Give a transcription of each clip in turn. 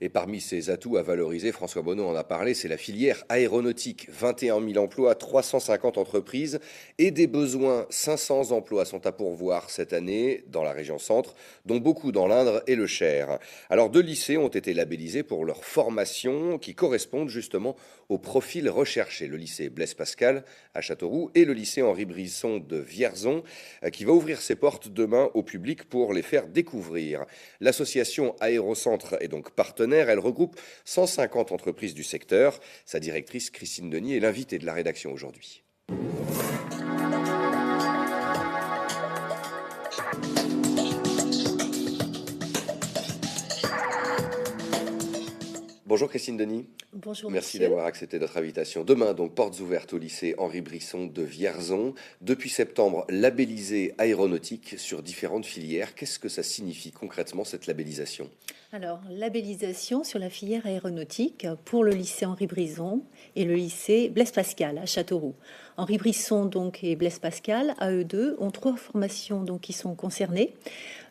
Et parmi ces atouts à valoriser, François Bonneau en a parlé, c'est la filière aéronautique. 21 000 emplois, 350 entreprises et des besoins. 500 emplois sont à pourvoir cette année dans la région centre, dont beaucoup dans l'Indre et le Cher. Alors 2 lycées ont été labellisés pour leur formation qui correspondent justement au profil recherché. Le lycée Blaise Pascal à Châteauroux et le lycée Henri Brisson de Vierzon qui va ouvrir ses portes demain au public pour les faire découvrir. L'association Aérocentre est donc partenaire. Elle regroupe 150 entreprises du secteur. Sa directrice, Christine Denis, est l'invitée de la rédaction aujourd'hui. Bonjour Christine Denis. Bonjour Merci monsieur. d'avoir accepté notre invitation. Demain, donc, portes ouvertes au lycée Henri Brisson de Vierzon. Depuis septembre, labellisé aéronautique sur différentes filières. Qu'est-ce que ça signifie concrètement, cette labellisation? Alors, labellisation sur la filière aéronautique pour le lycée Henri Brisson et le lycée Blaise Pascal à Châteauroux. Henri Brisson donc et Blaise Pascal, à eux deux, ont 3 formations donc qui sont concernées.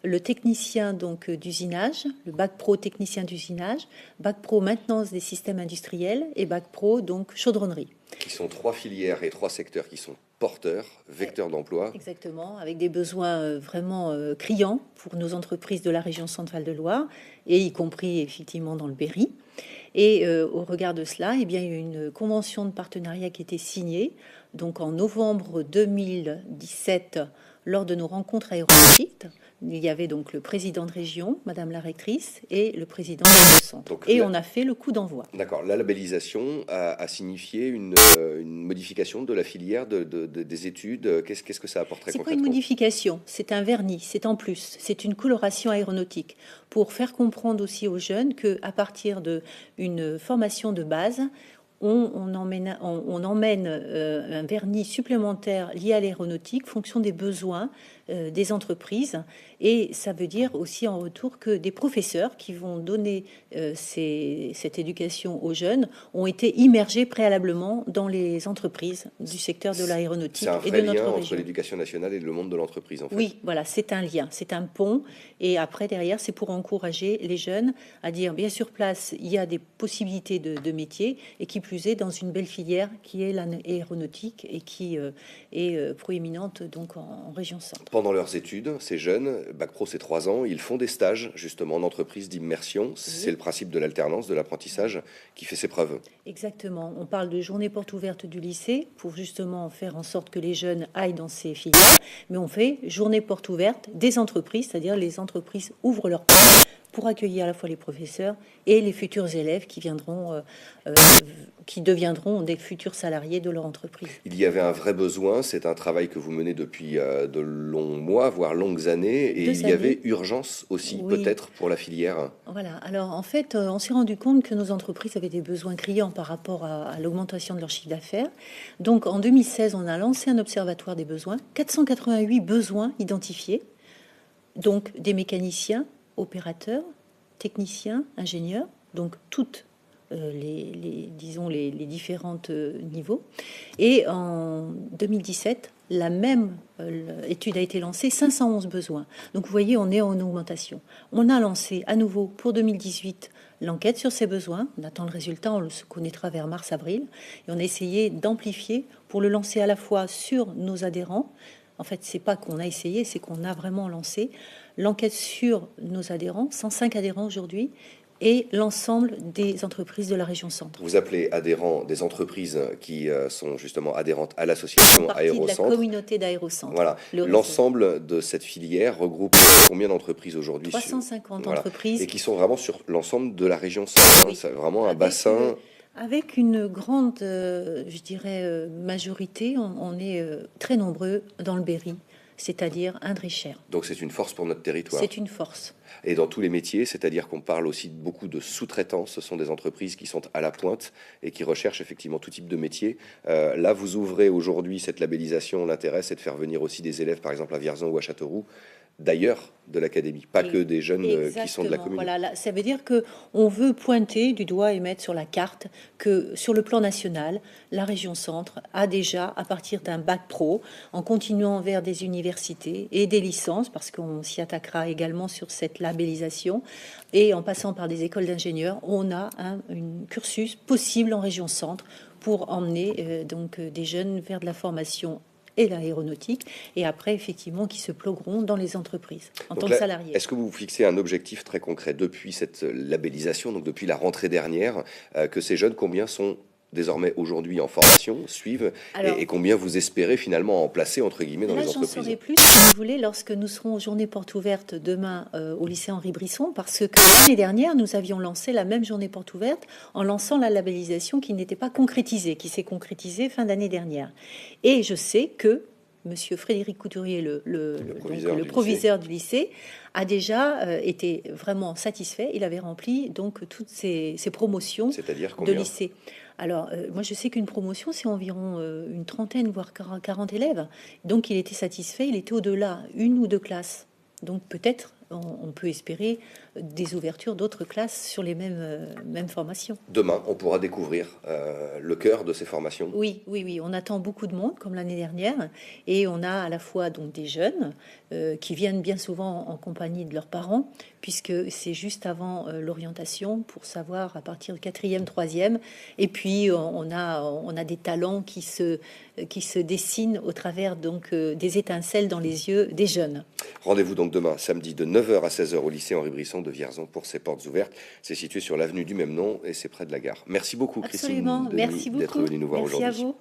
Le technicien donc d'usinage, le bac pro technicien d'usinage, bac pro maintenance des systèmes industriels et bac pro donc chaudronnerie. Qui sont 3 filières et 3 secteurs qui sont porteurs, vecteurs d'emploi. Exactement, avec des besoins vraiment criants pour nos entreprises de la région Centre-Val de Loire, et y compris effectivement dans le Berry. Et au regard de cela, eh bien, il y a une convention de partenariat qui a été signée donc en novembre 2017 lors de nos rencontres aéronautiques. Il y avait donc le président de région, Madame la rectrice, et le président de centre. Et on a fait le coup d'envoi. D'accord. La labellisation a signifié une modification de la filière des études. Qu'est-ce que ça apporterait concrètement? C'est pas une modification, c'est un vernis, c'est en plus, c'est une coloration aéronautique pour faire comprendre aussi aux jeunes que à partir d'une formation de base, on emmène un vernis supplémentaire lié à l'aéronautique, fonction des besoins des entreprises. Et ça veut dire aussi en retour que des professeurs qui vont donner cette éducation aux jeunes ont été immergés préalablement dans les entreprises du secteur de l'aéronautique et de notre région. C'est un vrai lien entre l'éducation nationale et le monde de l'entreprise, en fait. Oui, voilà, c'est un lien, c'est un pont. Et après, derrière, c'est pour encourager les jeunes à dire, bien sur place, il y a des possibilités de métiers, et qui plus est, dans une belle filière qui est l'aéronautique et qui est proéminente donc en région centre. Pendant leurs études, ces jeunes, bac pro c'est 3 ans, ils font des stages justement en entreprise d'immersion. C'est le principe de l'alternance, de l'apprentissage qui fait ses preuves. Exactement. On parle de journée porte ouverte du lycée pour justement faire en sorte que les jeunes aillent dans ces filières. Mais on fait journée porte ouverte des entreprises, c'est-à-dire les entreprises ouvrent leurs portes pour accueillir à la fois les professeurs et les futurs élèves qui deviendront des futurs salariés de leur entreprise. Il y avait un vrai besoin, c'est un travail que vous menez depuis de longs mois, voire longues années, et il y avait urgence aussi, peut-être, pour la filière. Voilà, alors en fait, on s'est rendu compte que nos entreprises avaient des besoins criants par rapport à l'augmentation de leur chiffre d'affaires. Donc en 2016, on a lancé un observatoire des besoins, 488 besoins identifiés, donc des mécaniciens, opérateurs, techniciens, ingénieurs, donc toutes les différents niveaux. Et en 2017, la même étude a été lancée, 511 besoins. Donc vous voyez, on est en augmentation. On a lancé à nouveau pour 2018 l'enquête sur ces besoins. On attend le résultat, on le connaîtra vers mars-avril. Et on a essayé d'amplifier pour le lancer à la fois sur nos adhérents. En fait, c'est pas qu'on a essayé, c'est qu'on a vraiment lancé l'enquête sur nos adhérents, 105 adhérents aujourd'hui, et l'ensemble des entreprises de la région centre. Vous appelez adhérents des entreprises qui sont justement adhérentes à l'association Aérocentre. De la communauté d'Aérocentre. Voilà. L'ensemble de cette filière regroupe combien d'entreprises aujourd'hui? 350 entreprises. Et qui sont vraiment sur l'ensemble de la région centre. C'est vraiment un bassin... Avec une grande, je dirais, majorité, on est très nombreux dans le Berry, c'est-à-dire Indre et Cher. Donc c'est une force pour notre territoire. C'est une force. Et dans tous les métiers, c'est-à-dire qu'on parle aussi beaucoup de sous-traitants. Ce sont des entreprises qui sont à la pointe et qui recherchent effectivement tout type de métier. Là, vous ouvrez aujourd'hui cette labellisation. L'intérêt, c'est de faire venir aussi des élèves, par exemple à Vierzon ou à Châteauroux, d'ailleurs de l'académie, pas que des jeunes qui sont de la Exactement. commune. Voilà, ça veut dire que on veut pointer du doigt et mettre sur la carte que sur le plan national, la région Centre a déjà, à partir d'un bac pro, en continuant vers des universités et des licences, parce qu'on s'y attaquera également sur cette labellisation, et en passant par des écoles d'ingénieurs, on a un cursus possible en région Centre pour emmener des jeunes vers de la formation et l'aéronautique, et après, effectivement, qui se plogueront dans les entreprises en tant Donc que là, salariés. est-ce que vous vous fixez un objectif très concret depuis cette labellisation, donc depuis la rentrée dernière, que ces jeunes, combien sont désormais aujourd'hui en formation, suivent, Alors, et combien vous espérez finalement en placer, entre guillemets, dans là, les j'en entreprises? saurai plus, si vous voulez, lorsque nous serons aux journées portes ouvertes demain au lycée Henri Brisson, parce que l'année dernière, nous avions lancé la même journée porte ouverte en lançant la labellisation qui n'était pas concrétisée, qui s'est concrétisée fin d'année dernière. Et je sais que Monsieur Frédéric Couturier, le proviseur du lycée, a déjà été vraiment satisfait. Il avait rempli donc toutes ces promotions C'est-à-dire de combien? lycée. Alors, moi, je sais qu'une promotion, c'est environ une trentaine, voire 40 élèves. Donc, il était satisfait, il était au-delà, une ou deux classes. Donc, peut-être, on peut espérer des ouvertures d'autres classes sur les mêmes formations. Demain, on pourra découvrir le cœur de ces formations. Oui, oui, oui. On attend beaucoup de monde, comme l'année dernière. Et on a à la fois donc des jeunes qui viennent bien souvent en compagnie de leurs parents, puisque c'est juste avant l'orientation pour savoir à partir du 4e, 3e. Et puis, on a des talents qui se dessinent au travers donc des étincelles dans les yeux des jeunes. Rendez-vous donc demain, samedi, de 9h à 16h au lycée Henri Brisson de Vierzon pour ses portes ouvertes. C'est situé sur l'avenue du même nom et c'est près de la gare. Merci beaucoup, Absolument. Christine Merci Denis, d'être beaucoup. venue nous voir Merci aujourd'hui. à vous.